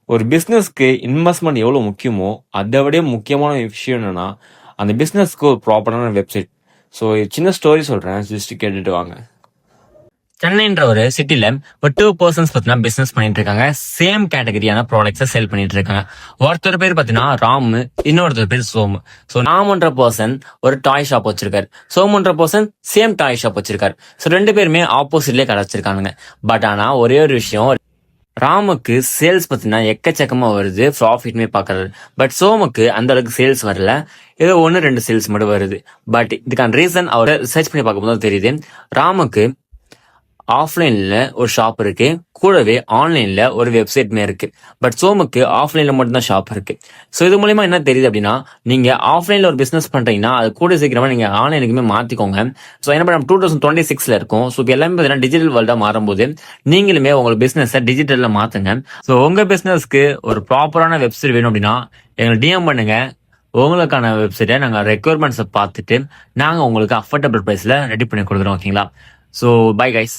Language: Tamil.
ஒரு பிசினஸ்க்கு இன்வெஸ்ட்மெண்ட் எவ்வளவு முக்கியமோ, அதை விட முக்கியமான விஷயம் என்னன்னா, அந்த பிசினஸ்க்கு ஒரு ப்ராப்பரான வெப்சைட். ஸோ சின்ன ஸ்டோரி சொல்றேன். ஜஸ்ட் கேட்டுட்டு வாங்க. சென்னைன்ற ஒரு சிட்டில ஒரு 2 பர்சன்ஸ் பாத்தீங்கன்னா பிசினஸ் பண்ணிட்டு இருக்காங்க. சேம் கேட்டகரியான ப்ராடக்ட்ஸை செல் பண்ணிட்டு இருக்காங்க. ஒருத்தர் பேர் பாத்தீங்கன்னா ராமு, இன்னொருத்தர் பேர் சோமு. ஸோ ராமுன்ற பர்சன் ஒரு டாய் ஷாப் வச்சிருக்காரு, சோமுன்ற பர்சன் சேம் டாய் ஷாப் வச்சிருக்காரு. ஸோ 2 பேருமே ஆப்போசிட்லயே கிடைச்சிருக்கானுங்க. பட் ஆனா ஒரே ஒரு விஷயம், ராமுக்கு சேல்ஸ் பாத்தீங்கன்னா எக்கச்சக்கமா வருது, ப்ராஃபிட்மே பாக்குறாரு. பட் சோமுக்கு அந்த அளவுக்கு சேல்ஸ் வரல, ஏதோ 1-2 சேல்ஸ் மட்டும் வருது. பட் இதுக்கான ரீசன் அவர் சர்ச் பண்ணி பார்க்கும்போது தெரியுது. ராமுக்கு ஆஃப்லைன்ல ஒரு ஷாப் இருக்கு, கூடவே ஆன்லைன்ல ஒரு வெப்சைட்மே இருக்கு. பட் சோமுக்கு ஆஃப்லைன்ல மட்டும் தான் ஷாப் இருக்கு. ஸோ இது மூலமா என்ன தெரியுது அப்படின்னா, நீங்க ஆஃப்லைன்ல ஒரு பிசினஸ் பண்றீங்கன்னா அது கூட சீக்கிரமா நீங்க ஆன்லைனுக்குமே மாத்திக்கோங்க. ஸோ என்ன பண்ண 2026ல இருக்கும். ஸோ எல்லாமே பார்த்தீங்கன்னா டிஜிட்டல் வேர்ல்டா மாறும்போது நீங்களுமே உங்க பிசினஸை டிஜிட்டல்ல மாத்துங்க. ஸோ உங்க பிசினஸ்க்கு ஒரு ப்ராப்பரான வெப்சைட் வேணும் அப்படின்னா எங்களை டிஎம் பண்ணுங்க. உங்களுக்கான வெப்சைட்டை நாங்கள் ரெக்யர்மெண்ட்ஸை பார்த்துட்டு நாங்கள் உங்களுக்கு அஃபோர்டபுள் ப்ரைஸில் ரெடி பண்ணி கொடுக்குறோம். ஓகேங்களா? So bye guys.